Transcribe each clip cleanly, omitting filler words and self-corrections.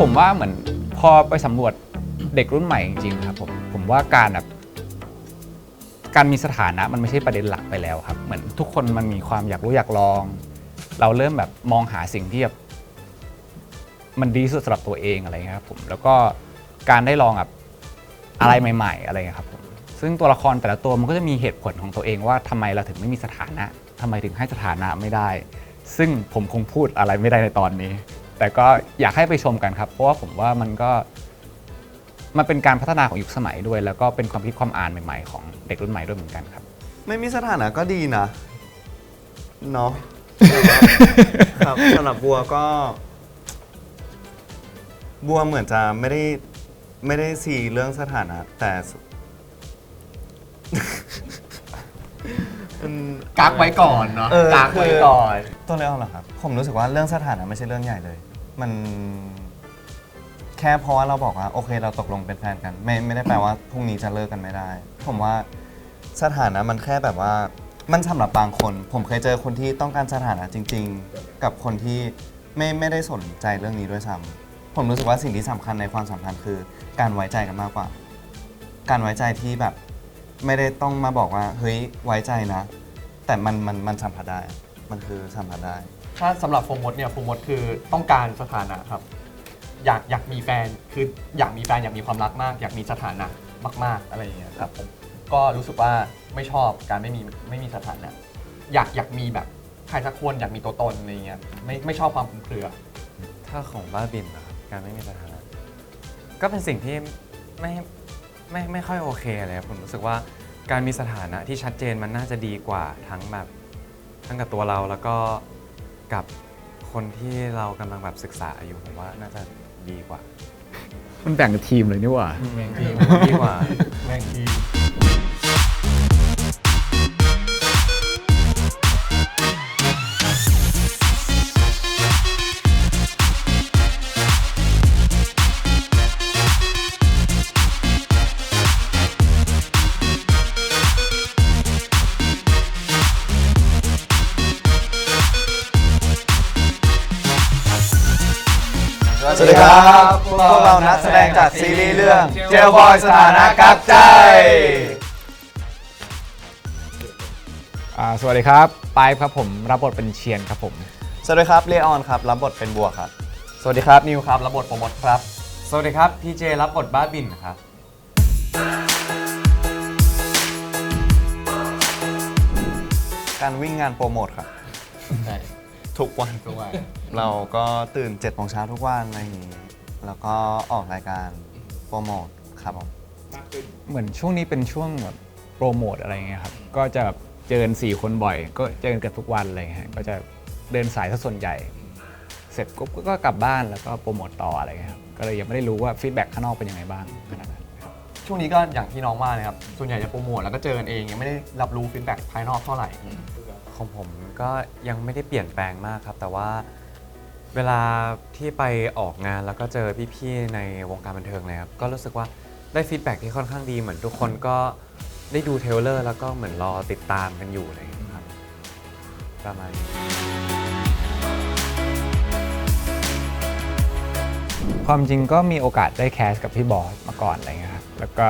ผมว่าเหมือนพอไปสำรวจเด็กรุ่นใหม่จริงๆครับผมว่าการมีสถานะมันไม่ใช่ประเด็นหลักไปแล้วครับเหมือนทุกคนมันมีความอยากรู้อยากลองเราเริ่มแบบมองหาสิ่งที่แบบมันดีสุดสำหรับตัวเองอะไรเงี้ยครับผมแล้วก็การได้ลองแบบอะไรใหม่ๆอะไรเงี้ยครับผมซึ่งตัวละครแต่ละตัวมันก็จะมีเหตุผลของตัวเองว่าทำไมเราถึงไม่มีสถานะทำไมถึงให้สถานะไม่ได้ซึ่งผมคงพูดอะไรไม่ได้ในตอนนี้แต่ก็อยากให้ไปชมกันครับเพราะว่าผมว่ามันเป็นการพัฒนาของยุคสมัยด้วยแล้วก็เป็นความคิดความอ่านใหม่ๆของเด็กรุ่นใหม่ด้วยเหมือนกันครับไม่มีสถานะก็ดีนะเนาะครับสำหรับบัวก็บัวเหมือนจะไม่ได้ซีเรื่องสถานะแต่กักไว้ก่อนเนาะกักไว้ก่อนตัวเรื่องเหรอครับผมรู้สึกว่าเรื่องสถานะไม่ใช่เรื่องใหญ่เลยมันแค่เพราะว่าเราบอกว่าโอเคเราตกลงเป็นแฟนกันไม่ได้แปลว่าพรุ่งนี้จะเลิกกันไม่ได้ผมว่าสถานะมันแค่แบบว่ามันสำหรับบางคนผมเคยเจอคนที่ต้องการสถานะจริงๆกับคนที่ไม่ได้สนใจเรื่องนี้ด้วยซ้ำผมรู้สึกว่าสิ่งที่สำคัญในความสัมพันธ์คือการไว้ใจกันมากกว่าการไว้ใจที่แบบไม่ได้ต้องมาบอกว่าเฮ้ยไว้ใจนะแต่มันสัมผัสได้มันคือสัมผัสได้ถ้าสำหรับโฟมดเนี่ยโฟมดคือต้องการสถานะครับอยากมีแฟนคืออยากมีแฟนอยากมีความรักมากอยากมีสถานะมากๆอะไรอย่างเงี้ยครับผมก็รู้สึกว่าไม่ชอบการไม่มีสถานะอยากมีแบบใครสักคนอยากมีตัวตนอะไรเงี้ยไม่ชอบความคลุมเครือ ถ้าของบ้าบินนะครับการไม่มีสถานะก็เป็นสิ่งที่ไม่ค่อยโอเคเลยครับผมรู้สึกว่าการมีสถานะที่ชัดเจนมันน่าจะดีกว่าทั้งกับตัวเราแล้วก็กับคนที่เรากำลังแบบศึกษาอยู่ผมว่าน่าจะดีกว่า มันแบ่งทีมเลยนี่หว่า แม่งทีม ดีกว่า แม่งทีมสวัสดีครับพวกเรานักแสดงจากซีรีส์เรื่องเจลบอยสถานะกักใจ สวัสดีครับปายครับผมรับบทเป็นเชียนครับผม สวัสดีครับเลออนครับรับบทเป็นบัวครับ สวัสดีครับนิวครับรับบทโปรโมทครับ สวัสดีครับพีเจรับบทบ้าบินครับ การวิ่งงานโปรโมทครับ ใช่ ทุกวัน ทุกวัน เราก็ตื่น7 โมงเช้าทุกวันอะไรอย่างนี้แล้วก็ออกรายการโปรโมทครับผม เหมือนช่วงนี้เป็นช่วงแบบโปรโมทอะไรเงี้ยครับก็จะแบบเจอกัน4 คนบ่อย ก็เจอกันเกือบทุกวันอะไรเงี้ยก็จะเดินสายซะส่วนใหญ่ เสร็จก็กลับบ้านแล้วก็โปรโมทต่ออะไรเงี้ยครับก็เลยยังไม่ได้รู้ว่าฟีดแบ็กข้างนอกเป็นยังไงบ้างขนาดนั้นครับ ช่วงนี้ก็อย่างที่น้องว่านะครับส่วนใหญ่จะโปรโมทแล้วก็เจอกันเองยังไม่ได้รับรู้ฟีดแบ็กภายนอกเท่าไหร่ ของผมก็ยังไม่ได้เปลี่ยนแปลงมากครับแต่ว่าเวลาที่ไปออกงานแล้วก็เจอพี่ๆในวงการบันเทิงเลยครับก็รู้สึกว่าได้ฟีดแบ็กที่ค่อนข้างดีเหมือนทุกคนก็ได้ดูเทรลเลอร์แล้วก็เหมือนรอติดตามกันอยู่อะไรอย่างเงี้ยครับประมาณนี้ ความจริงก็มีโอกาสได้แคสกับพี่บอสมาก่อนอะไรเงี้ยครับแล้วก็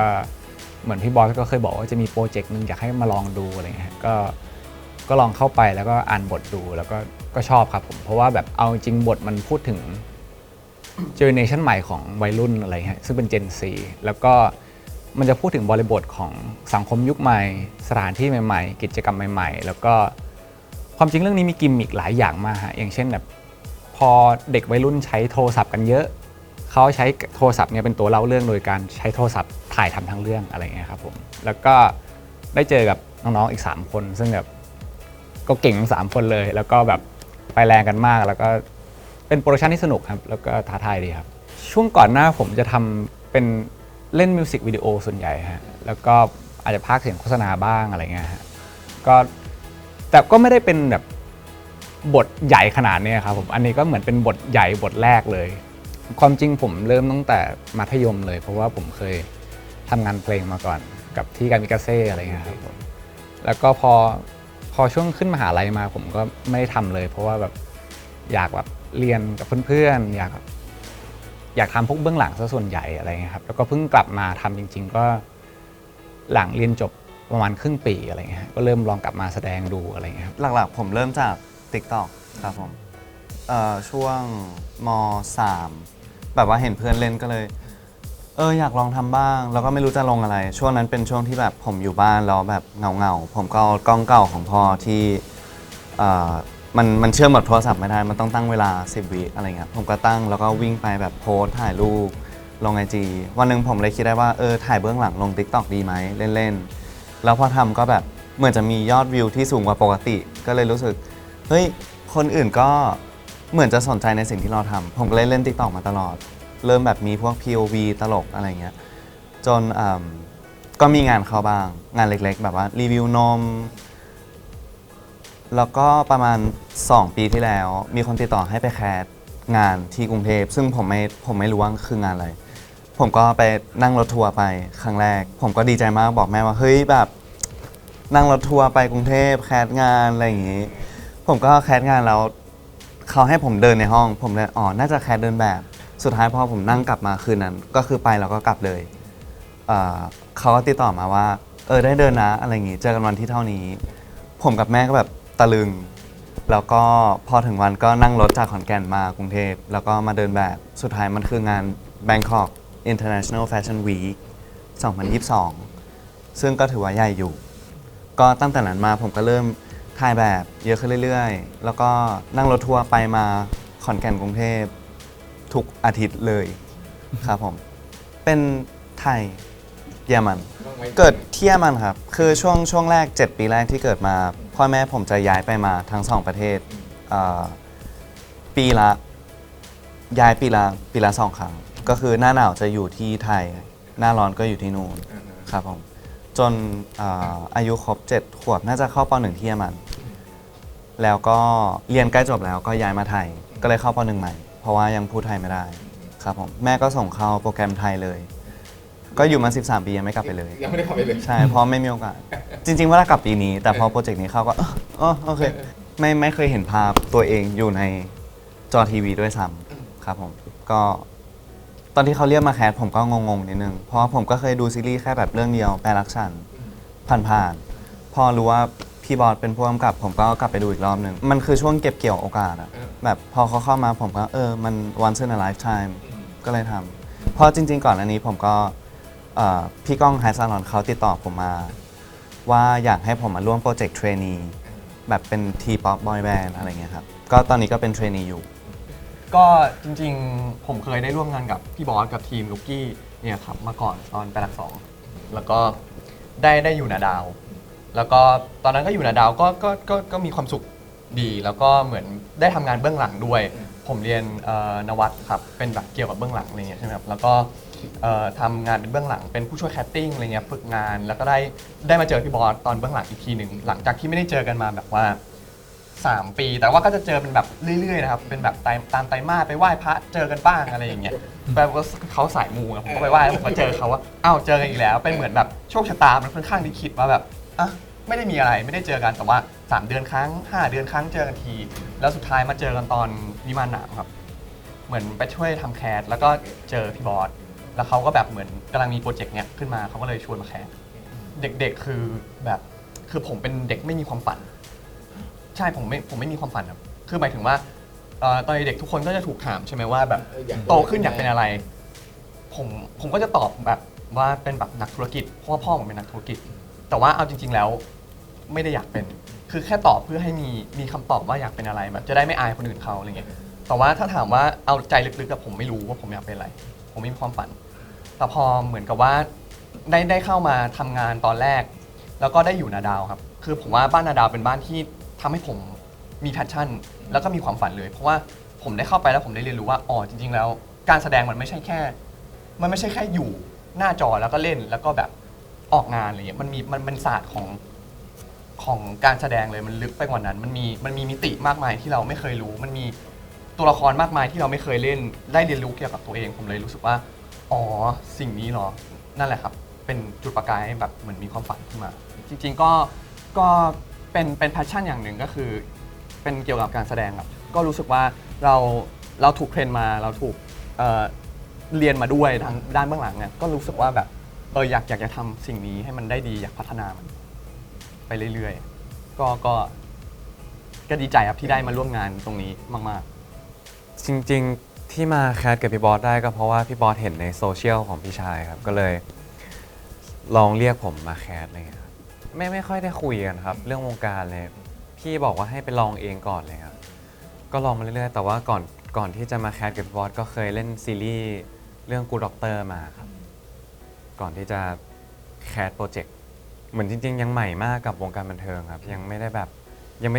เหมือนพี่บอสก็เคยบอกว่าจะมีโปรเจกต์นึงอยากให้มาลองดูอะไรเงี้ยก็ลองเข้าไปแล้วก็อ่านบทดูแล้วก็ชอบครับผมเพราะว่าแบบเอาจริงบทมันพูดถึงเจเนอเรชันใหม่ของวัยรุ่นอะไรเงี้ยซึ่งเป็น Gen Z แล้วก็มันจะพูดถึงบริบทของสังคมยุคใหม่สถานที่ใหม่ๆกิจกรรมใหม่ๆแล้วก็ความจริงเรื่องนี้มีกิมมิคหลายอย่างมากฮะอย่างเช่นแบบพอเด็กวัยรุ่นใช้โทรศัพท์กันเยอะเขาใช้โทรศัพท์เนี่ยเป็นตัวเล่าเรื่องโดยการใช้โทรศัพท์ถ่ายทำทั้งเรื่องอะไรเงี้ยครับผมแล้วก็ได้เจอกับน้องๆอีก3 คนซึ่งแบบก็เก่งทั้ง3 คนเลยแล้วก็แบบไปแรงกันมากแล้วก็เป็นโปรดักชันที่สนุกครับแล้วก็ท้าทายดีครับช่วงก่อนหน้าผมจะทำเป็นเล่นมิวสิกวิดีโอส่วนใหญ่ฮะแล้วก็อาจจะพากย์เสียงโฆษณาบ้างอะไรเงี้ยฮะก็แต่ก็ไม่ได้เป็นแบบบทใหญ่ขนาดนี้ครับผมอันนี้ก็เหมือนเป็นบทใหญ่บทแรกเลยความจริงผมเริ่มตั้งแต่มัธยมเลยเพราะว่าผมเคยทำงานเพลงมาก่อนกับที่การมิกาเซ่อะไรเงี้ยครับผมแล้วก็พอช่วงขึ้นมหาลัยมาผมก็ไม่ได้ทำเลยเพราะว่าแบบอยากแบบเรียนกับเพื่อนๆอยาก อยากทำพวกเบื้องหลังซะส่วนใหญ่อะไรเงี้ยครับแล้วก็เพิ่งกลับมาทำจริง ๆ ก็หลังเรียนจบประมาณครึ่งปีอะไรเงี้ยก็เริ่มลองกลับมาแสดงดูอะไรเงี้ยครับ หลักๆผมเริ่มจาก TikTok ครับผมช่วงม3แบบว่าเห็นเพื่อนเล่นก็เลยอยากลองทำบ้างแล้วก็ไม่รู้จะลงอะไร ช่วงนั้นเป็นช่วงที่แบบผมอยู่บ้านแล้วแบบเหงาๆผมก็เอากล้องเก่าของพ่อที่มันเชื่อมกับโทรศัพท์ไม่ได้มันต้องตั้งเวลา10 วิอะไรเงี้ยผมก็ตั้งแล้วก็วิ่งไปแบบโพสถ่ายรูปลง IG วันหนึ่งผมเลยคิดได้ว่าถ่ายเบื้องหลังลง TikTok ดีไหมเล่นๆแล้วพอทำก็แบบเหมือนจะมียอดวิวที่สูงกว่าปกติก็เลยรู้สึกเฮ้ยคนอื่นก็เหมือนจะสนใจในสิ่งที่เราทำผมก็เลยเล่น TikTok มาตลอดเริ่มแบบมีพวก POV ตลกอะไรเงี้ยจนก็มีงานเข้าบ้างงานเล็กๆแบบว่ารีวิวนมแล้วก็ประมาณ2 ปีที่แล้วมีคนติดต่อให้ไปแคสงานที่กรุงเทพซึ่งผมไม่รู้ว่าคืองานอะไรผมก็ไปนั่งรถทัวร์ไปครั้งแรกผมก็ดีใจมากบอกแม่ว่าเฮ้ยแบบนั่งรถทัวร์ไปกรุงเทพแคสงานอะไรอย่างงี้ผมก็แคสงานแล้วเขาให้ผมเดินในห้องผมเลยน่าจะแคสเดินแบบสุดท้ายพอผมนั่งกลับมาคืนนั้นก็คือไปแล้วก็กลับเลยเขาก็ติดต่อมาว่าได้เดินนะอะไรอย่างงี้เจอกันวันที่เท่านี้ผมกับแม่ก็แบบตะลึงแล้วก็พอถึงวันก็นั่งรถจากขอนแก่นมากรุงเทพแล้วก็มาเดินแบบสุดท้ายมันคืองาน Bangkok International Fashion Week 2022 ซึ่งก็ถือว่าใหญ่อยู่ก็ตั้งแต่นั้นมาผมก็เริ่มถ่ายแบบเยอะขึ้นเรื่อยๆแล้วก็นั่งรถทัวร์ไปมาขอนแก่นกรุงเทพทุกอาทิตย์เลยครับผมเป็นไทยเยอรมันเกิดที่เยอรมันครับคือช่วงแรก7 ปีแรกที่เกิดมาพ่อแม่ผมจะย้ายไปมาทั้ง2 ประเทศปีละย้ายปีละ2 ครั้งก็คือหน้าหนาวจะอยู่ที่ไทยหน้าร้อนก็อยู่ที่นู่นครับผมจนอายุครบ7 ขวบน่าจะเข้าป .1 ที่เยอรมันแล้วก็เรียนใกล้จบแล้วก็ย้ายมาไทยก็เลยเข้าป .1 ใหม่เพราะว่ายังพูดไทยไม่ได้ครับผมแม่ก็ส่งเข้าโปรแกรมไทยเลยก็อยู่มา13 ปียังไม่กลับไปเลยยังไม่ได้กลับไปเลย ใช่เพราะไม่มีโอกาสจริงๆว่าจะกลับปีนี้แต่พอโปรเจกต์นี้เข้าก็โอเคไม่เคยเห็นภาพตัวเองอยู่ในจอทีวีด้วยซ้ำครับผมก็ตอนที่เขาเรียกมาแคสผมก็งงๆนิดนึงเพราะผมก็เคยดูซีรีส์แค่แบบเรื่องเดียวแปลรักฉันผ่านๆพอรู้ว่าพี่บอสเป็นผู้กำกับผมก็กลับไปดูอีกรอบหนึ่งมันคือช่วงเก็บเกี่ยวโอกาสอะแบบพอเขาเข้ามาผมก็มัน once in a lifetime ก็เลยทำเพราะจริงๆก่อนอันนี้ผมก็พี่ก้องไฮซาลอนเขาติดต่อผมมาว่าอยากให้ผมมาร่วมโปรเจกต์เทรนนีแบบเป็นทีป๊อปบอยแบนด์อะไรเงี้ยครับก็ตอนนี้ก็เป็นเทรนนีอยู่ก็จริงๆผมเคยได้ร่วมงานกับพี่บอสกับทีมลูกกี้เนี่ยครับมาก่อนตอนไปหลัก2แล้วก็ได้อยู่นาดาวแล้วก็ตอนนั้นก็อยู่นาดาวก็มีความสุขดีแล้วก็เหมือนได้ทำงานเบื้องหลังด้วยผมเรียนนวัตครับเป็นแบบเกี่ยวกับเบื้องหลังอะไรเงี้ยใช่ไหมครับแล้วก็ทำงานเป็นเบื้องหลังเป็นผู้ช่วยแคสติ้งอะไรเงี้ยฝึกงานแล้วก็ได้มาเจอพี่บอสตอนเบื้องหลังอีกทีหนึ่งหลังจากที่ไม่ได้เจอกันมาแบบว่า3 ปีแต่ว่าก็จะเจอเป็นแบบเรื่อยๆนะครับเป็นแบบตามไตรมาสไปไหว้พระเจอกันบ้างอะไรอย่างเงี้ยแปลว่าเขาสายมูผมก็ไปไหว้แล้วผมก็เจอเขาว่าอ้าวเจอกันอีกแล้วเป็นเหมือนแบบโชคชะตามันค่อนข้างลิขิตว่าแบบไม่ได้มีอะไรไม่ได้เจอกันแต่ว่า3 เดือนครั้ง5 เดือนครั้งเจอกันทีแล้วสุดท้ายมาเจอกันตอนวิมานหนามครับเหมือนไปช่วยทำแคสแล้วก็เจอพี่บอสแล้วเขาก็แบบเหมือนกำลังมีโปรเจกต์เนี้ยขึ้นมาเขาก็เลยชวนมาแคสเด็กๆคือแบบคือผมเป็นเด็กไม่มีความฝันใช่ผมไม่มีความฝันครับคือหมายถึงว่าตอนเด็กทุกคนก็จะถูกถามใช่ไหมว่าแบบโตขึ้นอยากเป็นอะไรผมก็จะตอบแบบว่าเป็นแบบนักธุรกิจเพราะว่าพ่อผมเป็นนักธุรกิจแต่ว่าเอาจริงๆแล้วไม่ได้อยากเป็นคือแค่ตอบเพื่อให้มีคำตอบว่าอยากเป็นอะไรแบบจะได้ไม่อายคนอื่นเขาอะไรเงี้ยแต่ว่าถ้าถามว่าเอาใจลึกๆกับผมไม่รู้ว่าผมอยากเป็นอะไรผมไม่มีความฝันแต่พอเหมือนกับว่าได้เข้ามาทำงานตอนแรกแล้วก็ได้อยู่นาดาวครับคือผมว่าบ้านนาดาวเป็นบ้านที่ทำให้ผมมีแพชชั่นแล้วก็มีความฝันเลยเพราะว่าผมได้เข้าไปแล้วผมได้เรียนรู้ว่าจริงๆแล้วการแสดงมันไม่ใช่แค่อยู่หน้าจอแล้วก็เล่นแล้วก็แบบออกงานอะไรเงี้ยมันศาสตร์ของการแสดงเลยมันลึกไปกว่านั้นมันมีมิติมากมายที่เราไม่เคยรู้มันมีตัวละครมากมายที่เราไม่เคยเล่นได้เรียนรู้เกี่ยวกับตัวเองผมเลยรู้สึกว่าสิ่งนี้เหรอนั่นแหละครับเป็นจุดประกายแบบเหมือนมีความฝันขึ้นมาจริงๆก็เป็นแพชชั่นอย่างหนึ่งก็คือเป็นเกี่ยวกับการแสดงครับก็รู้สึกว่าเราถูกเทรนมาเราถูก เรียนมาด้วยทางด้านเบื้องหลังเนี่ยก็รู้สึกว่าแบบอยากจะทำสิ่งนี้ให้มันได้ดีอยากพัฒนามันไปเรื่อยๆก็ดีใจครับที่ได้มาร่วมงานตรงนี้มาก จริงๆที่มาแคสกับพี่บอสได้ก็เพราะว่าพี่บอสเห็นในโซเชียลของพี่ชายครับก็เลยลองเรียกผมมาแคสอะไรเงี้ยครับไม่ค่อยได้คุยกันครับเรื่องวงการเลยพี่บอกว่าให้ไปลองเองก่อนเลยครับก็ลองมาเรื่อยๆแต่ว่าก่อนที่จะมาแคสกับพี่บอสก็เคยเล่นซีรีส์เรื่องกูด็อกเตอร์มาครับก่อนที่จะแคสโปรเจกต์เหมือนจริงๆยังใหม่มากกับวงการบันเทิงครับยังไม่ได้แบบยัง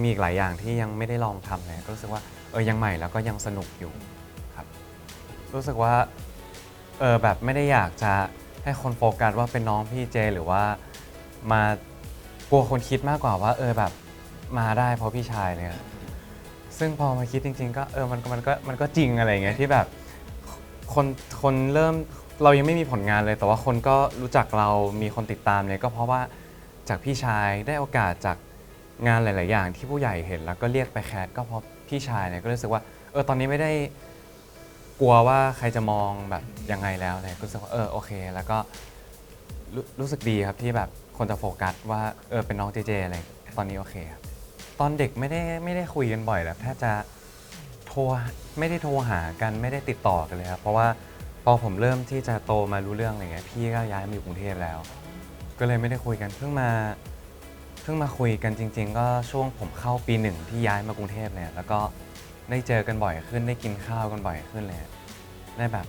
มีอีกหลายอย่างที่ยังไม่ได้ลองทำเลยก็รู้สึกว่ายังใหม่แล้วก็ยังสนุกอยู่ครับรู้สึกว่าแบบไม่ได้อยากจะให้คนโฟกัสว่าเป็นน้องพี่เจหรือว่ามากลัวคนคิดมากกว่าว่าแบบมาได้เพราะพี่ชายเลยอะซึ่งพอมาคิดจริงๆก็มันก็จริงอะไรเงี้ยที่แบบคนเริ่มเรายังไม่มีผลงานเลยแต่ว่าคนก็รู้จักเรามีคนติดตามเลยก็เพราะว่าจากพี่ชายได้โอกาสจากงานหลายๆอย่างที่ผู้ใหญ่เห็นแล้วก็เรียกไปแคสก็เพราะพี่ชายเนี่ยก็รู้สึกว่าตอนนี้ไม่ได้กลัวว่าใครจะมองแบบยังไงแล้วเลยก็รู้สึกว่าโอเคแล้วก็รู้สึกดีครับที่แบบคนจะโฟกัสว่าเป็นน้องเจเจอะไรตอนนี้โอเคครับตอนเด็กไม่ได้คุยกันบ่อยแบบแทบจะไม่ได้โทรหากันไม่ได้ติดต่อกันเลยครับเพราะว่าพอผมเริ่มที่จะโตมารู้เรื่องอะไรเงี้ยพี่ก็ย้ายมาอยู่กรุงเทพแล้วก็เลยไม่ได้คุยกันเพิ่งมาคุยกันจริงๆก็ช่วงผมเข้าปี 1ที่ย้ายมากรุงเทพเนี่ยแล้วก็ได้เจอกันบ่อยขึ้นได้กินข้าวกันบ่อยขึ้นเลยได้แบบ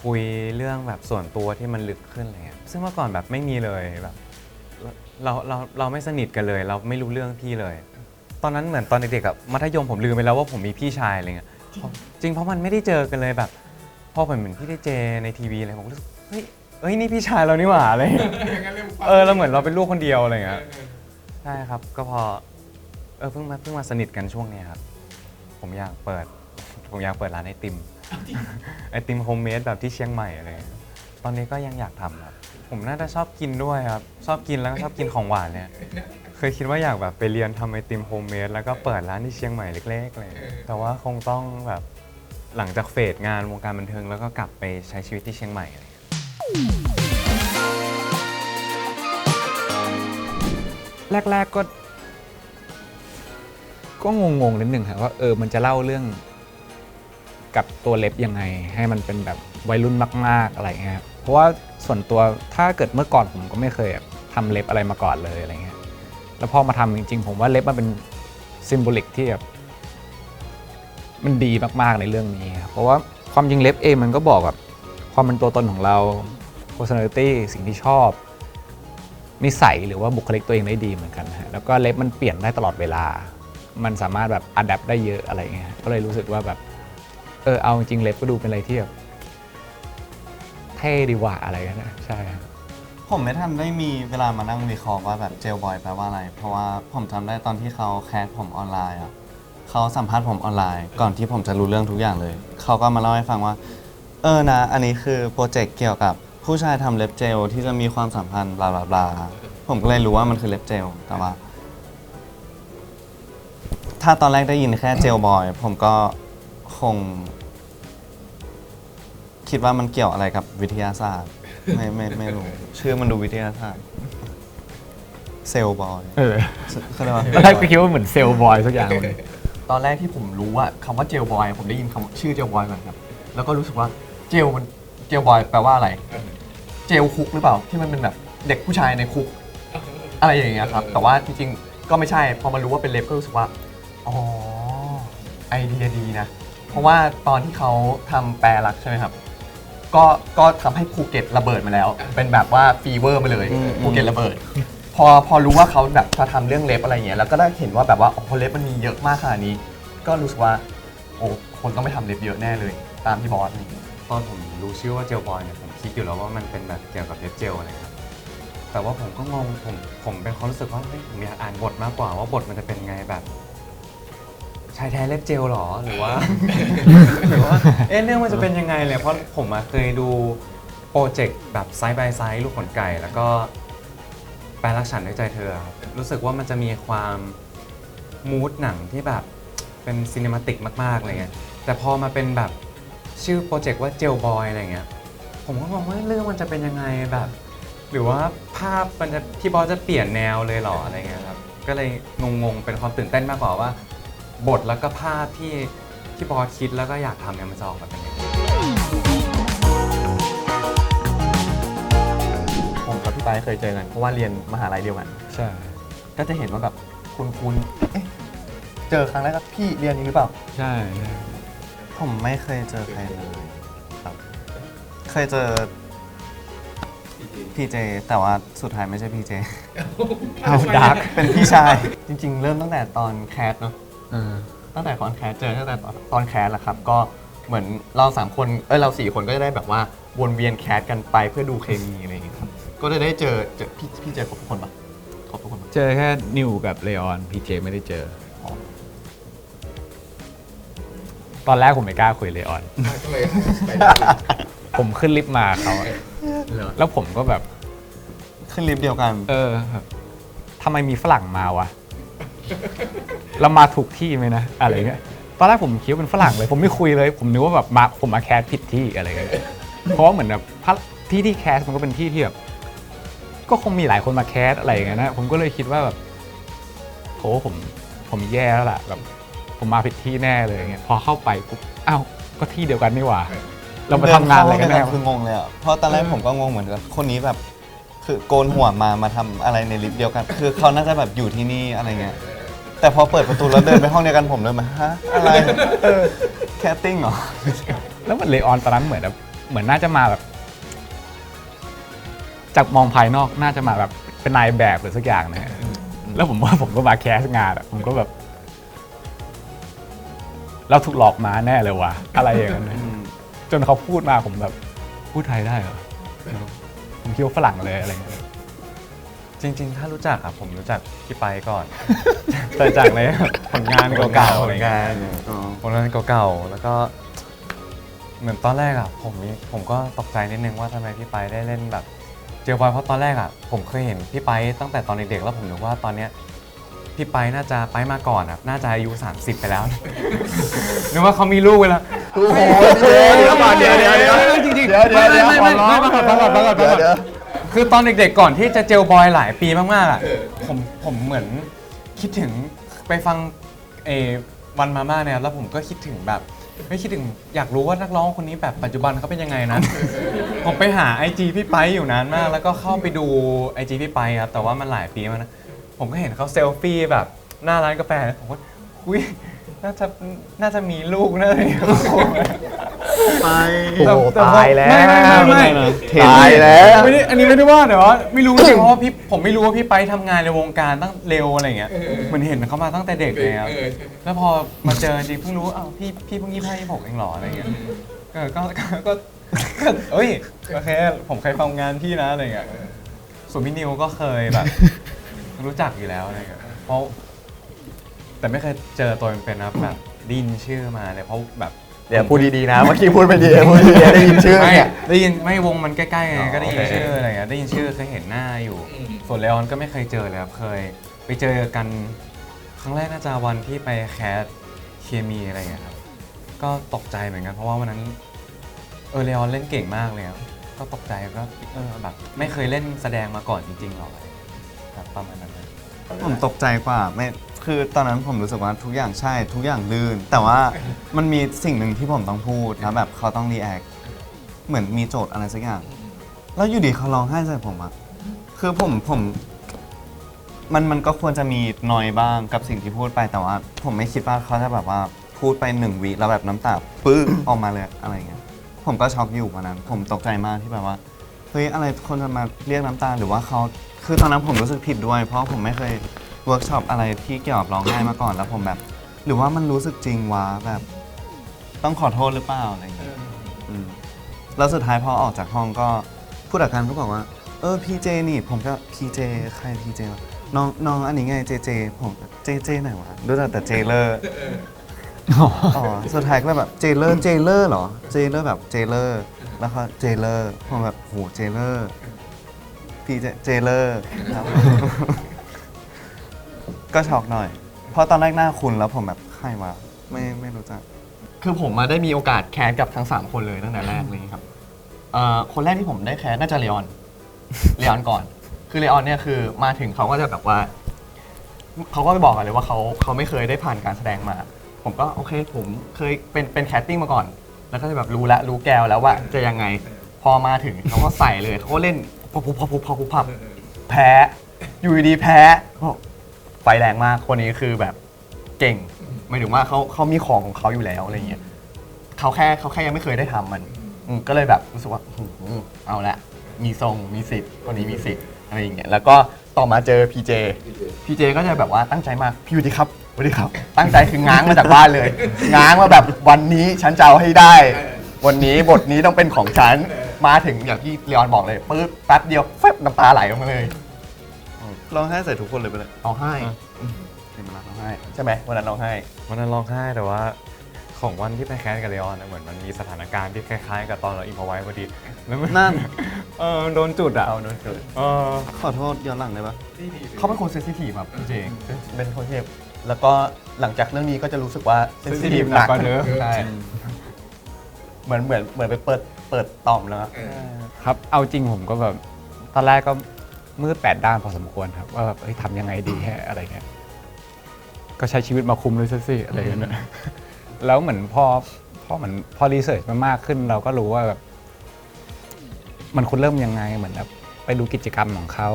คุยเรื่องแบบส่วนตัวที่มันลึกขึ้นเลยซึ่งเมื่อก่อนแบบไม่มีเลยแบบเราไม่สนิทกันเลยเราไม่รู้เรื่องพี่เลยตอนนั้นเหมือนตอนเด็กๆมัธยมผมลืมไปแล้วว่าผมมีพี่ชายอะไรเงี้ยจริงเพราะมันไม่ได้เจอกันเลยแบบพอผมเห็นพี่ได้เจในทีวีอะไรผมก็รู้สึกเฮ้ยนี่พี่ชายเรานี่หว่าอะไรเราเหมือนเราเป็นลูกคนเดียวอะไรเงี้ยใช่ครับก็พอเพิ่งมาสนิทกันช่วงนี้ครับผมอยากเปิดร้านไอติมไอติมโฮมเมดแบบที่เชียงใหม่อะไรตอนนี้ก็ยังอยากทำครับผมน่าจะชอบกินด้วยครับชอบกินแล้วก็ชอบกินของหวานเนี่ยเคยคิดว่าอยากแบบไปเรียนทำไอติมโฮมเมดแล้วก็เปิดร้านที่เชียงใหม่เล็กๆเลยแต่ว่าคงต้องแบบหลังจากเฟดงานวงการบันเทิงแล้วก็กลับไปใช้ชีวิตที่เชียงใหม่อะไรแรกๆก็งงๆนิดนึงครับว่ามันจะเล่าเรื่องกับตัวเล็บยังไงให้มันเป็นแบบวัยรุ่นมากๆอะไรเงี้ยครับเพราะว่าส่วนตัวถ้าเกิดเมื่อก่อนผมก็ไม่เคยทำเล็บอะไรมาก่อนเลยอะไรเงี้ยแล้วพอมาทำจริงๆผมว่าเล็บมันเป็นซิมโบลิกที่แบบมันดีมากๆในเรื่องนี้ครับเพราะว่าความจริงเล็บเองมันก็บอกแบบความเป็นตัวตนของเรา personality สิ่งที่ชอบนิสัยหรือว่าบุคลิกตัวเองได้ดีเหมือนกันฮะแล้วก็เล็บมันเปลี่ยนได้ตลอดเวลามันสามารถแบบอัดแอปได้เยอะอะไรเงี้ยก็เลยรู้สึกว่าแบบเอาจริงเล็บก็ดูเป็นอะไรที่แบบเท่ดีกว่าอะไรกันนะใช่ผมไม่ทันได้มีเวลามานั่งวิเคราะห์ว่าแบบเจลบอยแปลว่าอะไรเพราะว่าผมจำได้ตอนที่เขาแคสผมออนไลน์เขาสัมภาษณ์ผมออนไลน์ก่อนที่ผมจะรู้เรื่องทุกอย่างเลยเขาก็มาเล่าให้ฟังว่านะอันนี้คือโปรเจกต์เกี่ยวกับผู้ชายทำเล็บเจลที่จะมีความสัมพันธ์บลาบลาผมก็เลยรู้ว่ามันคือเล็บเจลแต่ว่าถ้าตอนแรกได้ยินแค่เจลบอยผมก็คงคิดว่ามันเกี่ยวอะไรกับวิทยาศาสตร์ไม่รู้ชื่อมันดูวิทยาศาสตร์เซลบอยเขาเรียกว่าตอนแรกก็คิดว่าเหมือนเซลล์บอยสักอย่างเลย ๆ ตอนแรกที่ผมรู้ว่าคำว่าเจลบอยผมได้ยินคำชื่อเจลบอยก่อนครับแล้วก็รู้สึกว่าเจลบอยแปลว่าอะไรเจลคุกหรือเปล่าที่มันเป็นแบบเด็กผู้ชายในคุกอะไรอย่างเงี้ยครับแต่ว่าจริงๆก็ไม่ใช่พอมารู้ว่าเป็นเล็บก็รู้สึกว่าอ๋อไอเดียดีนะเพราะว่าตอนที่เขาทำแปรรักใช่ไหมครับก็ทำให้ภูเก็ตระเบิดมาแล้วเป็นแบบว่าฟีเวอร์มาเลยภูเก็ตระเบิดพอรู้ว่าเขาแบบจะทำเรื่องเล็บอะไรเงี้ยแล้วก็ได้เห็นว่าแบบว่าเล็บมันมีเยอะมากขนาดนี้ก็รู้สึกว่าคนต้องไปทำเล็บเยอะแน่เลยตามที่บอสนี่ตอนผมรู้ชื่อว่าเจลบอยเนี่ยผมคิดอยู่แล้วว่ามันเป็นแบบเกี่ยวกับเล็บเจลอะไรครับแต่ว่าผมก็งงผมเป็นความรู้สึกว่าผมอยากอ่านบทมากกว่าว่าบทมันจะเป็นไงแบบชายแท้เล็บเจลหรอหรือว่า หรือว่าเรื่องมันจะเป็นยังไงเลยเพราะผมเคยดูโปรเจกต์แบบไซส์บายไซส์ลูกขนไก่แล้วก็แปลรักฉันด้วยใจเธอครับรู้สึกว่ามันจะมีความมูดหนังที่แบบเป็นซีนิมาติกมากๆอะไรเงี้ยแต่พอมาเป็นแบบ ชื่อโปรเจกต์ว่าเจลบอยอะไรเงี้ยผมก็มองว่าเรื่องมันจะเป็นยังไงแบบ หรือว่าภาพมันจะพี่บอสจะเปลี่ยนแนวเลยหรออะไรเงี้ยครับก็เลยงงๆเป็นความตื่นเต้นมากกว่าว่า บทแล้วก็ภาพที่บอสคิดแล้วก็อยากทำเนี่ยมันจะออกมาเป็นยังไง ผมกับพี่ไปเคยเจอกันเพราะว่าเรียนมหาลัยเดียวกัน ใช่ ก็จะเห็นว่าแบบคุณเอ๊ะเจอครั้งแรกก็พี่เรียนนี้หรือเปล่า ใช่ ผมไม่เคยเจอใครเลยครับ เคยเจอพีเจแต่ว่าสุดท้ายไม่ใช่พีเจ เอาดาร์ก เป็นพี่ชาย จริงๆ เริ่มตั้งแต่ตอนแคสเนาะตั้งแต่ตอนแคสเจอตั้งแต่ตอนแคสแหละครับ ก็เหมือนเรา3คนเรา4คนก็จะได้แบบว่าวนเวียนแคสกันไปเพื่อดูเคมีอะไรอย่างเงี้ยครับก็จะได้เจอพี่เจอครบทุกคนปะครบทุกคนปะ เจอแค่นิวกับเลออนพีเจไม่ได้เจอ ตอนแรกผมไม่กล้าคุยเลออน ผมขึ้นลิฟต์มาเขาอะแล้วผมก็แบบ ขึ้นลิฟต์เดียวกัน แบบทำไมมีฝรั่งมาวะ เรามาถูกที่ไหมนะ อะไรเงี้ย ตอนแรกผมคิดว่าเป็นฝรั่งเลย ผมไม่คุยเลย ผมนึกว่าแบบผมมาแคสผิดที่อะไรเงี้ย เพราะว่าเหมือนแบบที่แคสมันก็เป็นที่ที่แบบ ก็คงมีหลายคนมาแคสอะไรอย่างเงี้ยนะ ผมก็เลยคิดว่าแบบโหผมแย่แล้วล่ะแบบผมมาผิดที่แน่เลยอย่างเงี้ย พอเข้าไปปุ๊บ อ้าว ก็ที่เดียวกันนี่หว่า เรามาทำงานอะไรกันแน่ คืองงเลยอ่ะ เพราะตอนแรกผมก็งงเหมือนกัน คนนี้แบบคือโกนหัวมาทำอะไรในลิฟต์เดียวกัน คือเขาน่าจะแบบอยู่ที่นี่อะไรเงี้ย แต่พอเปิดประตูแล้วเดินไปห้องเดียวกันผมเลยมาฮะอะไรแคสติ้งเหรอ แล้วมันเลออนตอนนั้นเหมือนแบบเหมือนน่าจะมาแบบ จากมองภายนอกน่าจะมาแบบเป็นนายแบบหรือสักอย่างนะฮะแล้วผมว่าผมก็มาแคสงานอะผมก็แบบ เราถูกหลอกมาแน่เลยว่ะอะไรอย่างนั้นนะจนเขาพูดมาผมแบบพูดไทยได้เหรอผมคิดว่าฝรั่งเลยอะไรอย่างเงี้ย จริงๆ ถ้ารู้จักอะผมรู้จักพี่ไปก่อน แต่จากในผลงานเก่าๆอะไรเงี้ยผลงานเก่าๆแล้วก็ เหมือนตอนแรกอะผมก็ตกใจนิดนึงว่าทำไมพี่ไปได้เล่นแบบเจลบอยเพราะตอนแรกอะผมเคยเห็นพี่ไปตั้งแต่ตอนเด็กๆแล้วผมนึกว่าตอนเนี้ยพี่ไปน่าจะไปมาก่อนอะน่าจะอายุ30ไปแล้ว นึกว่าเขามีลูกไปแล้ว โอ้โหเดี๋ยวจริงๆไม่ คือตอนเด็กๆก่อนที่จะเจลบอยหลายปีมากๆอ่ะผมเหมือนคิดถึงไปฟังวันมาม่าเนี่ยแล้วผมก็คิดถึงแบบไม่คิดถึงอยากรู้ว่านักร้องคนนี้แบบปัจจุบันเขาเป็นยังไงนะ ผมไปหา IG พี่ไปอยู่นานมาก แล้วก็เข้าไปดู IG พี่ไปครับแต่ว่ามันหลายปีมานะผมก็เห็นเขาเซลฟี่แบบหน้าร้านกาแฟผมก็อุ้ยน่าจะมีลูกน่าจะมีลูก ไป โอ้โหตายแล้ว ไม่ ตายแล้ว ไม่ได้อันนี้ไม่ได้ว่าแต่ว่าไม่รู้จริงเพราะว่าผมไม่รู้ว่าพี่ไปทำงานในวงการตั้งเร็วอะไรเงี้ยเหมือนเห็นเขามาตั้งแต่เด็กเลยครับแล้วพอมาเจอจริงเพิ่งรู้อ้าวพี่เพิ่ง25 26เองเหรออะไรเงี้ยก็เอ้ยโอเคผมเคยฟังงานพี่นะอะไรเงี้ยส่วนพี่นิวก็เคยแบบ รู้จักอยู่แล้วอะไรเงี้ยเพราะแต่ไม่เคยเจอตัวเป็นๆนะแบบได้ยินชื่อมาเลยเพราะแบบ เดี๋ยวพูดดีๆนะเมื่อกี้พูดไม่ดีพูดดีๆได้ยินชื่อ ไม่ เนี่ย ได้ยินไม่วงมันใกล้ๆไงก็ได้ยิน โอเค ชื่ออะไรเงี้ยได้ยินชื่อเคยเห็นหน้าอยู่ ส่วนเลออนก็ไม่เคยเจอเลยครับเคยไปเจอกันครั้งแรกน่าจะวันที่ไปแคสเคมีอะไรเงี้ยครับก็ตกใจเหมือนกันเพราะว่าวันนั้นเลออนเล่นเก่งมากเลยครับก็ตกใจก็แบบไม่เคยเล่นแสดงมาก่อนจริงๆหรอกแบบประมาณนั้นนะ ผมตกใจกว่าไม่คือตอนนั้นผมรู้สึกว่าทุกอย่างใช่ทุกอย่างลื่น แต่ว่ามันมีสิ่งหนึ่งที่ผมต้องพูดแล้วแบบเขาต้องรีแอคเหมือนมีโจทย์อะไรสักอย่าง แล้วอยู่ดีเขาร้องไห้ใส่ผมอะคือผมมันก็ควรจะมีนอยบ้างกับสิ่งที่พูดไปแต่ว่า ผมไม่คิดว่าเขาจะแบบว่าพูดไป1 วิแล้วแบบน้ำตาปื้อออกมาเลยอะไรเงี้ยผมก็ช็อกอยู่วันนั้น ผมตกใจมากที่แบบว่าเฮ้ยอะไรคนจะมาเรียกน้ำตาหรือว่าเขาคือตอนนั้นผมรู้สึกผิดด้วย เพราะผมไม่เคยเวิร์กช็อปอะไรที่เกี่ยวกับร้องไห้มาก่อนแล้วผมแบบ หรือว่ามันรู้สึกจริงวะแบบ ต้องขอโทษหรือเปล่าอะไรเงี้ยแล้วสุดท้ายพอออกจากห้องก็ผู้จัดการก็บอกว่าพีเจนี่ผมก็พีเจใครพีเจวะน้องอันนี้ไงเจเจผมเจไหนวะรู้จักแต่เจเลอร์อ๋อสุดท้ายก็แบบเจเลอร์เหรอเจเลอร์แบบเจเลอร์แล้วก็เจเลอร์ผมแบบโหเจเลอร์พีเจเลอร์ครับ ก็ช็อกหน่อย เพราะตอนแรกหน้าคุณแล้วผมแบบใครวะไม่รู้จัก คือผมมาได้มีโอกาสแคสกับทั้ง 3 คนเลยตั้งแต่แรกเลยครับคนแรกที่ผมได้แคสน่าจะเลออน เลออนก่อน คือเลออนเนี่ยคือมาถึงเขาก็จะแบบว่าเขาก็ไปบอกกันเลยว่าเขาไม่เคยได้ผ่านการแสดงมา ผมก็โอเคผมเคยเป็นแคสติ้งมาก่อน แล้วก็จะแบบรู้แกวแล้วว่าจะยังไง พอมาถึงเขาก็ใส่เลยเขาก็เล่นพับแพ้อยู่ดีๆแพ้ไฟแรงมากคนนี้คือแบบเก่งหมายถึงว่าเขามีของของเขาอยู่แล้วอะไรเงี้ยเขาแค่ยังไม่เคยได้ทำมันก็เลยแบบรู้สึกว่าเอาละมีทรงมีสิทธิ์คนนี้มีสิทธิ์อะไรอย่างเงี้ยแล้วก็ต่อมาเจอพีเจก็จะแบบว่าตั้งใจมากพี่สวัสดีครับสวัสดีครับตั้งใจคือง้างมาจากบ้านเลยง้างมาแบบวันนี้ฉันจะเอาให้ได้ วันนี้บทนี้ต้องเป็นของฉันมาถึงอย่างที่เลออนบอกเลยปึ๊บแป๊บเดียวแฟบน้ำตาไหลออกมาเลย ร้องไห้ใส่ทุกคนเลยไปเลย ร้องไห้เป็นมาร้องไห้ใช่ไหมวันนั้นร้องไห้ วันนั้นร้องไห้แต่ว่าของวันที่ไปแคสกับเลออนเหมือนมันมีสถานการณ์ที่คล้ายๆกับตอนเราอินพอไว้พอดีแล้วมัน นั่น โดนจุดอ่ะ เอาโดนเกิด ขอโทษย้อนหลังได้ปะ เขาเป็นคนเซนซิทีฟแบบพี่เจเป็นคนเทพแล้วก็หลังจากเรื่องนี้ก็จะรู้สึกว่าเซนซิทีฟหนักกว่าเดิมใช่เหมือนไปเปิดต่อมแล้ว ครับเอาจริงผมก็แบบตอนแรกก็มืดแปดด้านพอสมควรครับว่าแบบทำยังไงดีแค่อะไรเงี้ยก็ใช้ชีวิตมาคุมเลยซะสิอะไรเงี้ยแล้วเหมือนพอรีเสิร์ชมันมากขึ้นเราก็รู้ว่าแบบมันควรเริ่มยังไงเหมือนแบบไปดูกิจกรรมของเขา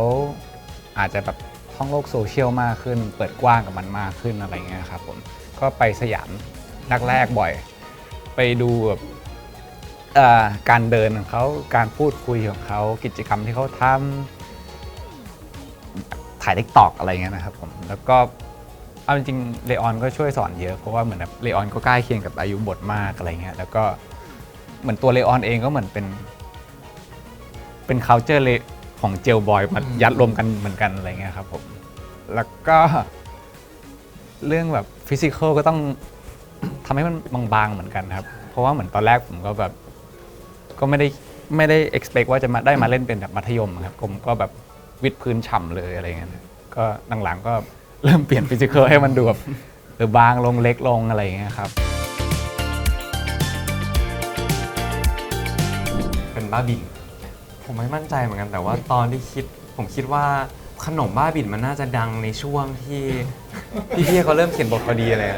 อาจจะแบบท่องโลกโซเชียลมากขึ้นเปิดกว้างกับมันมากขึ้นอะไรเงี้ยครับผมก็ไปสยามแรกบ่อยไปดูแบบการเดินของเขาการพูดคุยของเขากิจกรรมที่เขาทำถ่ายTikTokอะไรเงี้ยนะครับผมแล้วก็เอาจริงๆเลออนก็ช่วยสอนเยอะเพราะว่าเหมือนแบบเลออนก็ใกล้เคียงกับอายุบทมากอะไรเงี้ยแล้วก็เหมือนตัวเลออนเองก็เหมือนเป็น culture ของเจลบอยมายัดรวมกันเหมือนกันอะไรเงี้ยครับผมแล้วก็เรื่องแบบฟิสิกอลก็ต้องทำให้มันบางๆเหมือนกันครับเพราะว่าเหมือนตอนแรกผมก็แบบก็ไม่ได้ expect ว่าจะมาได้มาเล่นเป็นแบบมัธยมครับผมก็แบบวิดพื้นฉ่ำเลยอะไรเงี้ยก็หลังๆก็เริ่มเปลี่ยนฟิสิกอลให้มันดูแบบบางลงเล็กลงอะไรเงี้ยครับ เป็นบ้าบินผมไม่มั่นใจเหมือนกันแต่ว่าตอนที่ผมคิดว่าขนมบ้าบินมันน่าจะดังในช่วงที่พี่ๆเขาเริ่มเขียนบทพอดีเลย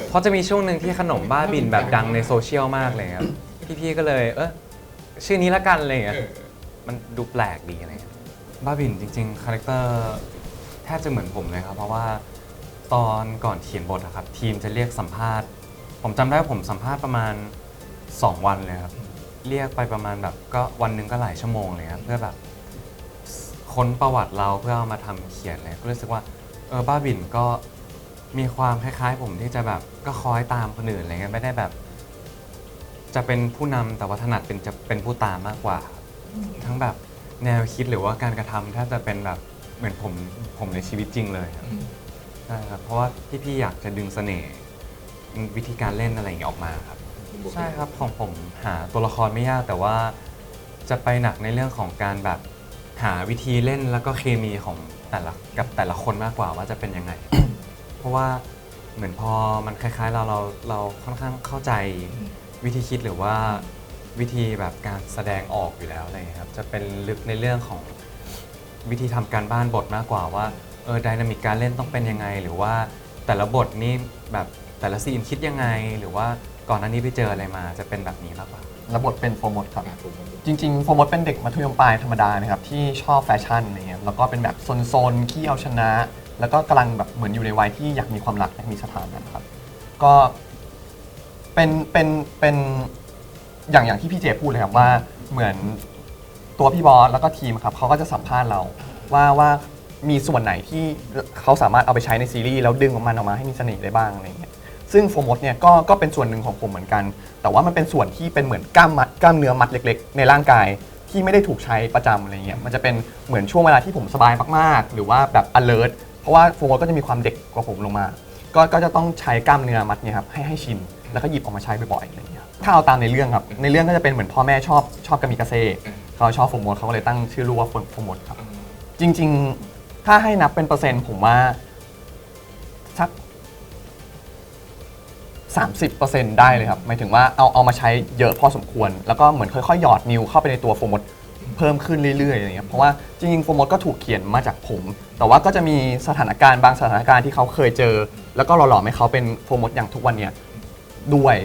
เพราะจะมีช่วงหนึ่งที่ขนมบ้าบินแบบดังในโซเชียลมากเลยครับพี่ๆก็เลยชื่อนี้ละกันอะไรเงี้ยมันดูแปลกดีอะไรเงี้ยบ้าบินจริงๆคาแรคเตอร์แทบจะเหมือนผมเลยครับเพราะว่าตอนก่อนเขียนบทอะครับทีมจะเรียกสัมภาษณ์ผมจำได้ว่าผมสัมภาษณ์ประมาณ2 วันเลยครับเรียกไปประมาณแบบก็วันหนึ่งก็หลายชั่วโมงเลยครับเพื่อแบบค้นประวัติเราเพื่อเอามาทำเขียนเลยก็รู้สึกว่าบ้าบินก็มีความคล้ายๆผมที่จะแบบก็คอยตามคนอื่นอะไรเงี้ยไม่ได้แบบจะเป็นผู้นำแต่ว่าถนัดจะเป็นผู้ตามมากกว่าทั้งแบบแนวคิดหรือว่าการกระทำแทบจะเป็นแบบเหมือนผมในชีวิตจริงเลยครับใช่ครับเพราะว่าพี่ๆอยากจะดึงเสน่ห์วิธีการเล่นอะไรอย่างเงี้ยออกมาครับใช่ครับของผมหาตัวละครไม่ยากแต่ว่าจะไปหนักในเรื่องของการแบบหาวิธีเล่นแล้วก็เคมีของแต่ละคนมากกว่าว่าจะเป็นยังไง เพราะว่าเหมือนพอมันคล้ายๆเราค่อนข้างเข้าใจวิธีคิดหรือว่าวิธีแบบการแสดงออกอยู่แล้วอะไรอย่างเงี้ยครับจะเป็นลึกในเรื่องของวิธีทำการบ้านบทมากกว่าว่าไดนามิกการเล่นต้องเป็นยังไงหรือว่าแต่ละบทนี่แบบแต่ละซีนคิดยังไงหรือว่าก่อนหน้านี้ไปเจออะไรมาจะเป็นแบบนี้มากกว่า แล้วบทเป็นโฟร์มดครับจริงๆโฟร์มดเป็นเด็กมัธยมปลายธรรมดานะครับที่ชอบแฟชั่นอะไรเงี้ยแล้วก็เป็นแบบโซนๆขี้เอาชนะ แล้วก็กำลังแบบเหมือนอยู่ในวัยที่อยากมีความรักอยากมีสถานะครับก็เป็นอย่างที่พี่เจพูดเลยครับว่าเหมือนตัวพี่บอสแล้วก็ทีมครับเขาก็จะสัมภาษณ์เราว่ามีส่วนไหนที่เขาสามารถเอาไปใช้ในซีรีส์แล้วดึงมันออกมาให้มีเสน่ห์ได้บ้างอะไรเงี้ยซึ่งโฟร์มดเนี่ยก็เป็นส่วนหนึ่งของผมเหมือนกันแต่ว่ามันเป็นส่วนที่เป็นเหมือนกล้ามเนื้อมัดเล็กๆในร่างกายที่ไม่ได้ถูกใช้ประจำอะไรเงี้ยมันจะเป็นเหมือนช่วงเวลาที่ผมสบายมากๆหรือว่าแบบ alert เพราะว่าโฟร์มดก็จะมีความเด็กกว่าผมลงมาก็จะต้องใช้กล้ามเนื้อมัดเนี่ยครับให้ชินแล้วก็หยิบออกมาใช้บ่อยๆอะไรเงี้ยถ้าเอาตามในเรื่องครับในเรื่องก็จะเป็นเหมือนพ่อแม่ชอบกามิกาเซ่เขาชอบโฟร์มดเขาก็เลยตั้งชื่อลูกว่าโฟร์มดครับจริงๆถ้าให้นับเป็นเปอร์เซ็นต์ผมว่าสัก 30%ได้เลยครับหมายถึงว่าเอามาใช้เยอะพอสมควร แล้วก็เหมือนค่อยๆหยอดนิวเข้าไปในตัวโฟมดเพิ่มขึ้นเรื่อยๆอย่างเงี้ยเพราะว่าจริงๆโฟมดก็ถูกเขียนมาจากผม แต่ว่าก็จะมีสถานการณ์บางสถานการณ์ที่เขาเคยเจอ แล้วก็หล่อๆให้เขาเป็นโฟมดอย่างทุกวันเนี้ยด้วย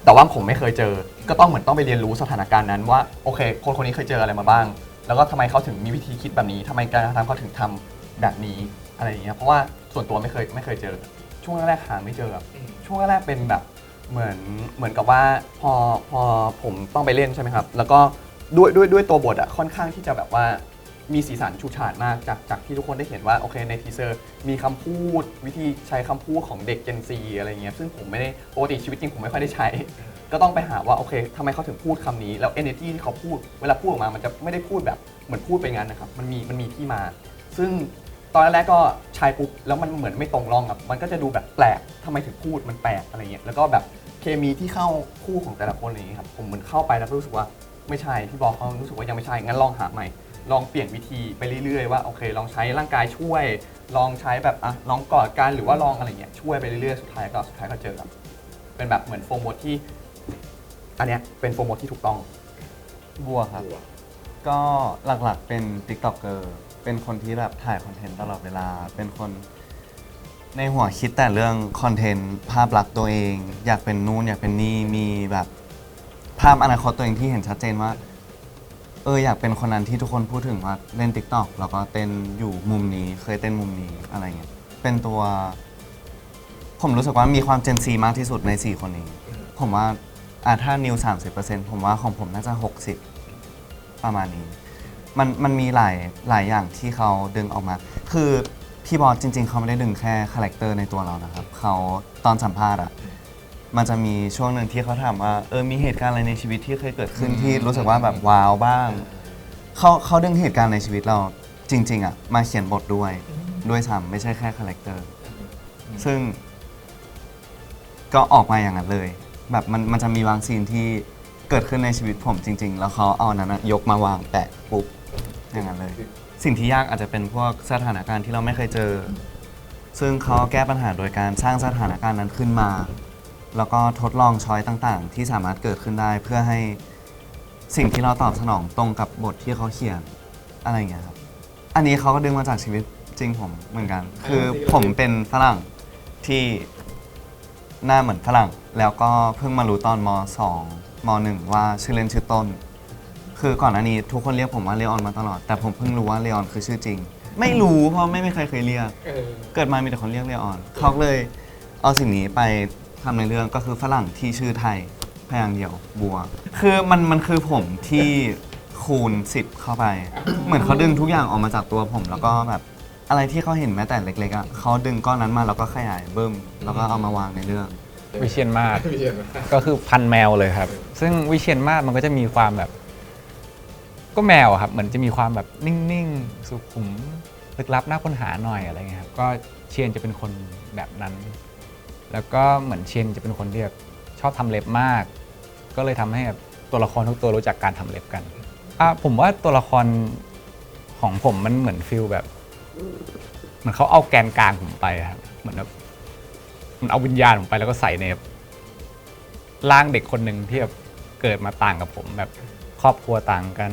แต่ว่าผมไม่เคยเจอ ก็ต้องเหมือนต้องไปเรียนรู้สถานการณ์นั้นว่าโอเคคนนี้เคยเจออะไรมาบ้าง แล้วก็ทำไมเขาถึงมีวิธีคิดแบบนี้ทำไมการกระทำเขาถึงทำแบบนี้อะไรอย่างเงี้ยเพราะว่าส่วนตัวไม่เคยเจอช่วงแรกๆหาไม่เจอครับช่วงแรกๆเป็นแบบเหมือนกับว่าพอผมต้องไปเล่นใช่ไหมครับแล้วก็ด้วยตัวบทอะค่อนข้างที่จะแบบว่ามีสีสันฉูดฉาดมากจากที่ทุกคนได้เห็นว่าโอเคในทีเซอร์มีคำพูดวิธีใช้คำพูดของเด็ก Gen Z อะไรเงี้ยซึ่งผมไม่ได้ปกติชีวิตจริงผมไม่ค่อยได้ใช้ ก็ต้องไปหาว่าโอเคทำไมเขาถึงพูดคำนี้แล้ว energy ที่เขาพูดเวลาพูดออกมามันจะไม่ได้พูดแบบเหมือนพูดไปงั้นนะครับมันมีที่มา ซึ่งตอนแรกก็ใช้ปุ๊บแล้วมันเหมือนไม่ตรงร่องครับมันก็จะดูแบบแปลกทำไมถึงพูดมันแปลกอะไรเงี้ยแล้วก็แบบเคมีที่เข้าคู่ของแต่ละคนอะไรเงี้ยครับผมเหมือนเข้าไปแล้วก็รู้สึกว่าไม่ใช่พี่บอกเขารู้สึกว่ายังไม่ใช่งั้นลองหาใหม่ลองเปลี่ยนวิธีไปเรื่อยๆว่าโอเคลองใช้ร่างกายช่วย ลองใช้แบบลองกอดกันหรือว่าลองอะไรเงี้ยช่วยไปเรื่อยๆสุดท้ายก็เจอครับเป็นแบบเหมือนโฟมดที่อันเนี้ยเป็นโฟมดที่ถูกต้อง บัวครับ ก็หลักๆเป็น TikToker เป็นคนที่แบบถ่ายคอนเทนต์ตลอดเวลา เป็นคนในหัวคิดแต่เรื่องคอนเทนต์ภาพลักษณ์ตัวเอง อยากเป็นนู่นอยากเป็นนี่มีแบบภาพอนาคตตัวเองที่เห็นชัดเจนว่าอยากเป็นคนนั้นที่ทุกคนพูดถึงว่าเล่น TikTok แล้วก็เต้นอยู่มุมนี้เคยเต้นมุมนี้อะไรเงี้ยเป็นตัวผมรู้สึกว่ามีความเจนซีมากที่สุดใน 4 คนนี้ ผมว่าถ้านิว 30% ผมว่าของผมน่าจะ 60 ประมาณนี้ มันมีหลายอย่างที่เขาดึงออกมา คือพี่บอสจริง ๆ เขาไม่ได้ดึงแค่คาแรคเตอร์ในตัวเรานะครับ เขาตอนสัมภาษณ์มันจะมีช่วงหนึ่งที่เขาถามว่ามีเหตุการณ์อะไรในชีวิตที่เคยเกิดขึ้นที่รู้สึกว่าแบบว้าวบ้าง เขาดึงเหตุการณ์ในชีวิตเราจริง ๆมาเขียนบทด้วยซ้ำไม่ใช่แค่คาแรคเตอร์ ซึ่งก็ออกมาอย่างนั้นเลย แบบมันจะมีบางซีนที่เกิดขึ้นในชีวิตผมจริง ๆ แล้วเขาเอานั้นยกมาวางแปะปุ๊บอย่างนั้นเลย สิ่งที่ยากอาจจะเป็นพวกสถานการณ์ที่เราไม่เคยเจอ ซึ่งเขาแก้ปัญหาโดยการสร้างสถานการณ์นั้นขึ้นมา แล้วก็ทดลองช้อยต่างๆ ที่สามารถเกิดขึ้นได้เพื่อให้สิ่งที่เราตอบสนองตรงกับบทที่เขาเขียนอะไรอย่างเงี้ยครับ อันนี้เขาก็ดึงมาจากชีวิตจริงผมเหมือนกัน คือผมเป็นฝรั่งที่หน้าเหมือนฝรั่ง แล้วก็เพิ่งมารู้ตอนม2ม1ว่าชื่อเล่นชื่อต้น คือก่อนหน้านี้ทุกคนเรียกผมว่าเลออนมาตลอด แต่ผมเพิ่งรู้ว่าเลออนคือชื่อจริง ไม่รู้เพราะไม่มีใครเคยเรียก เกิดมามีแต่คนเรียกเลออน เขาเลยเอาสิ่งนี้ไปทำในเรื่องก็คือฝรั่งที่ชื่อไทยพยางค์เดียวบัว คือมันคือผมที่คูณ 10 เข้าไป เหมือนเขาดึงทุกอย่างออกมาจากตัวผม แล้วก็แบบอะไรที่เขาเห็นแม้แต่เล็กๆเขาดึงก้อนนั้นมาแล้วก็ขยายเบิ่มแล้วก็เอามาวางในเรื่อง วิเชียรมาศก็คือพันแมวเลยครับ ซึ่งวิเชียรมาศมันก็จะมีความแบบ ก็แมวอะครับเหมือนจะมีความแบบนิ่งๆสุขุมลึกลับน่าค้นหาหน่อยอะไรเงี้ยครับก็เชียนจะเป็นคนแบบนั้น แล้วก็เหมือนเชียนจะเป็นคนที่แบบชอบทำเล็บมาก ก็เลยทำให้แบบตัวละครทุกตัวรู้จักการทำเล็บกันผมว่าตัวละครของผมมันเหมือนฟิลแบบเหมือนเขาเอาแกนกลางผมไปครับเหมือนแบบมันเอาวิญญาณผมไปแล้วก็ใส่ในร่างเด็กคนหนึ่งที่แบบเกิดมาต่างกับผมแบบครอบครัวต่างกัน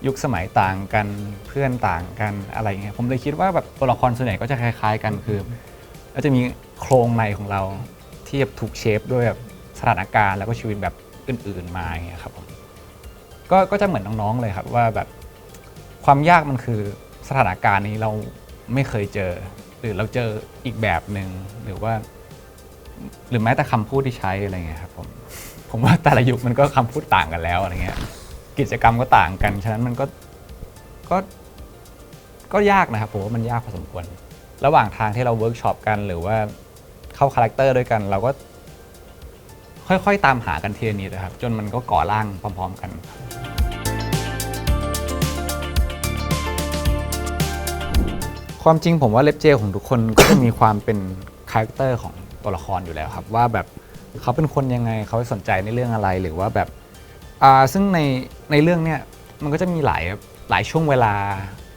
ยุคสมัยต่างกันเพื่อนต่างกันอะไรเงี้ยผมเลยคิดว่าแบบตัวละครส่วนใหญ่ก็จะคล้ายๆกันคือก็จะมีโครงในของเราที่แบบถูกเชฟด้วยแบบสถานการณ์แล้วก็ชีวิตแบบอื่นๆมาอย่างเงี้ยครับผมก็จะเหมือนน้องๆเลยครับว่าแบบความยากมันคือสถานการณ์นี้เราไม่เคยเจอหรือเราเจออีกแบบหนึ่งหรือแม้แต่คำพูดที่ใช้อะไรเงี้ยครับผมว่าแต่ละยุคมันก็คำพูดต่างกันแล้วอะไรเงี้ยกิจกรรมก็ต่างกันฉะนั้นมันก็ยากนะครับผมว่ามันยากพอสมควรระหว่างทางที่เราเวิร์กช็อปกันหรือว่าเข้าคาแรคเตอร์ด้วยกันเราก็ค่อยๆตามหากันทีละนิดนะครับจนมันก็ก่อร่างพร้อมๆกันความจริงผมว่าเล็บเจลของทุกคน ก็จะมีความเป็นคาแรคเตอร์ของตัวละครอยู่แล้วครับว่าแบบเขาเป็นคนยังไงเขาสนใจในเรื่องอะไรหรือว่าแบบซึ่งในเรื่องเนี้ยมันก็จะมีหลายช่วงเวลา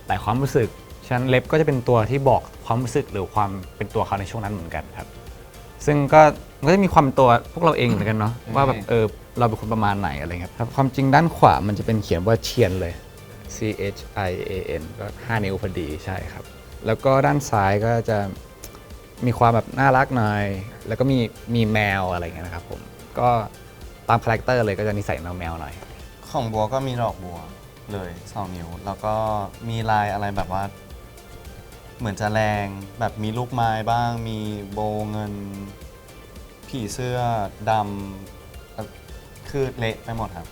หลายความรู้สึกฉะนั้นเล็บก็จะเป็นตัวที่บอกความรู้สึกหรือความเป็นตัวเขาในช่วงนั้นเหมือนกันครับ ซึ่งก็จะมีความตัวพวกเราเองเหมือนกันเนาะว่าแบบเราเป็นคนประมาณไหนอะไรเงี้ยครับความจริงด้านขวามันจะเป็นเขียนว่าเชียนเลย CHIAN ก็5 นิ้วพอดีใช่ครับแล้วก็ด้านซ้ายก็จะมีความแบบน่ารักหน่อยแล้วก็มีแมวอะไรเงี้ยนะครับผมก็ตามคาแรคเตอร์เลยก็จะนิสัยแมวๆหน่อย ของบัวก็มีดอกบัวเลย2 นิ้ว แล้วก็มีลายอะไรแบบว่า เหมือนจะแรงแบบมีลูกไม้บ้าง มีโบเงิน ผีเสื้อดำคือเละไปหมดครับ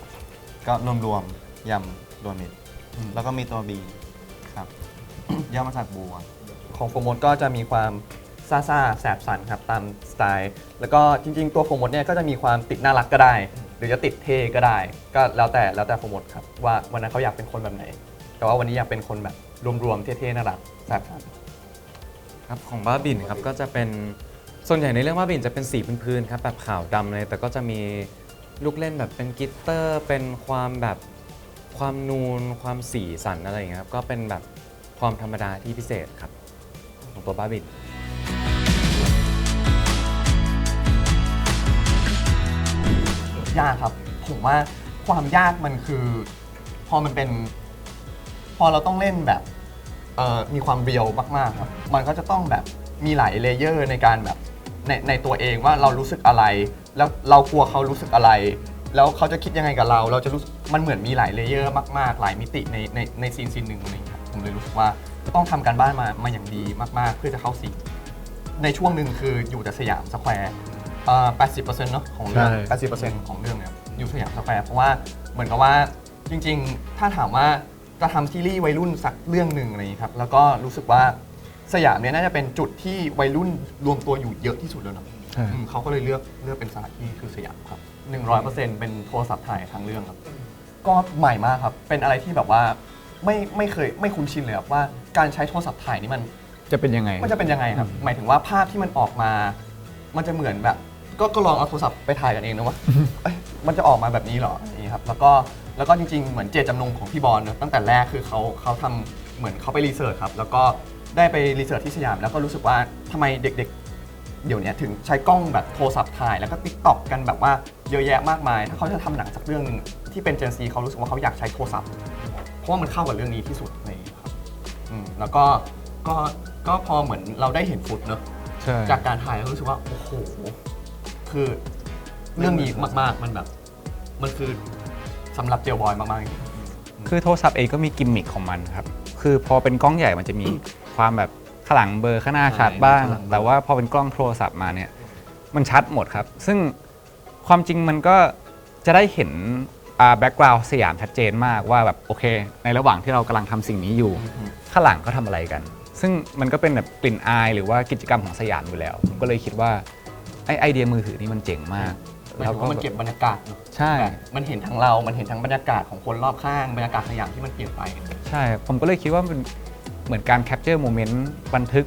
ก็รวมๆยำรวมมิตรแล้วก็มีตัว B ครับ ย่อมาจากบัว ของโฟร์มดก็จะมีความซ่าๆแสบสันครับตามสไตล์ แล้วก็จริงๆตัวโฟร์มดเนี่ยก็จะมีความติดน่ารักก็ได้ หรือจะติดเท่ก็ได้ ก็แล้วแต่โฟร์มดครับว่าวันนั้นเขาอยากเป็นคนแบบไหน แต่ว่าวันนี้อยากเป็นคนแบบรวมๆเท่ๆน่ารักแสบสัน ครับของบ้าบินครับก็จะเป็นส่วนใหญ่ในเรื่องบ้าบินจะเป็นสีพื้นๆครับแบบขาวดำเลยแต่ก็จะมีลูกเล่นแบบเป็นกลิตเตอร์เป็นความแบบความนูนความสีสันอะไรอย่างเงี้ยครับก็เป็นแบบความธรรมดาที่พิเศษครับของตัวบ้าบิน ยากครับผมว่าความยากมันคือพอมันเป็นพอเราต้องเล่นแบบมีความเรียลมากๆครับมันก็จะต้องแบบมีหลายเลเยอร์ในการแบบในตัวเองว่าเรารู้สึกอะไรแล้วเรากลัวเขารู้สึกอะไร แล้วเขาจะคิดยังไงกับเราจะรู้มันเหมือนมีหลายเลเยอร์มากๆหลายมิติในซีนหนึ่งอะไรอย่างเงี้ยครับผมเลยรู้สึกว่าต้องทำการบ้านมาอย่างดีมากๆเพื่อจะเข้าซีนในช่วงหนึ่งคืออยู่แต่สยามสแควร์80%เนาะของเรื่อง ใช่ 80%ของเรื่องเนี่ยอยู่สยามสแควร์เพราะว่าเหมือนกับว่าจริงๆ ถ้าถามว่าจะทำซีรีส์วัยรุ่นสักเรื่องหนึ่งอะไรอย่างนี้ครับแล้วก็รู้สึกว่าสยามเนี่ยน่าจะเป็นจุดที่วัยรุ่นรวมตัวอยู่เยอะที่สุดแล้วเนาะ ใช่ เขาก็เลยเลือกเป็นสถานที่คือสยามครับ 100% เป็นโทรศัพท์ถ่ายทั้งเรื่องครับก็ใหม่มากครับเป็นอะไรที่แบบว่าไม่เคยไม่คุ้นชินเลยครับว่าการใช้โทรศัพท์ถ่ายนี่มัน จะเป็นยังไง มันจะเป็นยังไงครับ หมายถึงว่าภาพที่มันออกมา มันจะเหมือนแบบ ก็ลองเอาโทรศัพท์ไปถ่ายกันเองนะว่า เอ้ยมันจะออกมาแบบนี้เหรออย่างนี้ครับ แล้วก็จริงๆ เหมือนเจตจำนงของพี่บอลเนอะตั้งแต่แรกคือเขาทำเหมือนเขาไปรีเสิร์ชครับ แล้วก็ได้ไปรีเสิร์ชที่สยาม แล้วก็รู้สึกว่าทำไมเด็กๆ เดี๋ยวนี้ถึงใช้กล้องแบบโทรศัพท์ถ่าย แล้วก็ติ๊กต็อกกันแบบว่าเยอะแยะมากมาย ถ้าเขาจะทำหนังสักเรื่องหนึงที่เป็นเจนซีเขารู้สึกว่าเขาอยากใช้โทรศัพท์ เพราะว่ามันเข้ากับเรื่องนี้ที่สุดอะไรอย่างเลยครับแล้วก็พอเหมือนเราได้เห็นฟุตเนอะ ใช่ จากการถ่ายแล้วรู้สึกว่า โอ้โห คือเรื่องนี้มากๆ มันแบบ มันคือสำหรับเจลบอยมากๆจริง คือโทรศัพท์เองก็มีกิมมิคของมันครับ คือพอเป็นกล้องใหญ่มันจะมีความแบบข้างหลังเบลอร์ข้างหน้าชัดบ้าง แต่ว่าพอเป็นกล้องโทรศัพท์มาเนี่ยมันชัดหมดครับ ซึ่งความจริงมันก็จะได้เห็นแบ็กกราวด์สยามชัดเจนมากว่าแบบโอเค ในระหว่างที่เรากำลังทำสิ่งนี้อยู่ ข้างหลังเขาทำอะไรกัน ซึ่งมันก็เป็นแบบกลิ่นอายหรือว่ากิจกรรมของสยามอยู่แล้วผมก็เลยคิดว่าไอเดียมือถือนี่มันเจ๋งมาก หมายถึงว่ามันเก็บบรรยากาศเนอะ ใช่ แบบมันเห็นทั้งเรา มันเห็นทั้งบรรยากาศของคนรอบข้าง บรรยากาศสยามที่มันเปลี่ยนไป ใช่ ผมก็เลยคิดว่ามันเหมือนการแคปเจอร์โมเมนต์บันทึก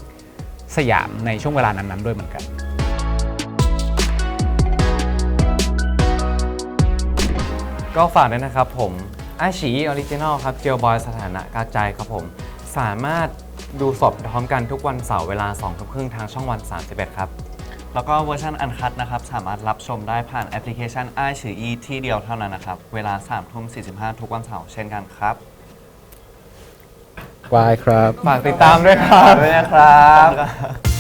สยามในช่วงเวลานั้นๆด้วยเหมือนกัน ก็ฝากด้วยนะครับผมอาชีออริจินอลครับเจลบอยสถานะกาใจครับผมสามารถดูสดพร้อมกันทุกวันเสาร์เวลา 20:30 ทางช่องวัน 31 ครับ แล้วก็เวอร์ชันอันคัดนะครับ สามารถรับชมได้ผ่านแอปพลิเคชันอ้ายฉืออีที่เดียวเท่านั้นนะครับ เวลา 3:45 ทุกวันเสาร์เช่นกันครับ วายครับ ฝากติดตามด้วยครับ ด้วยนะครับ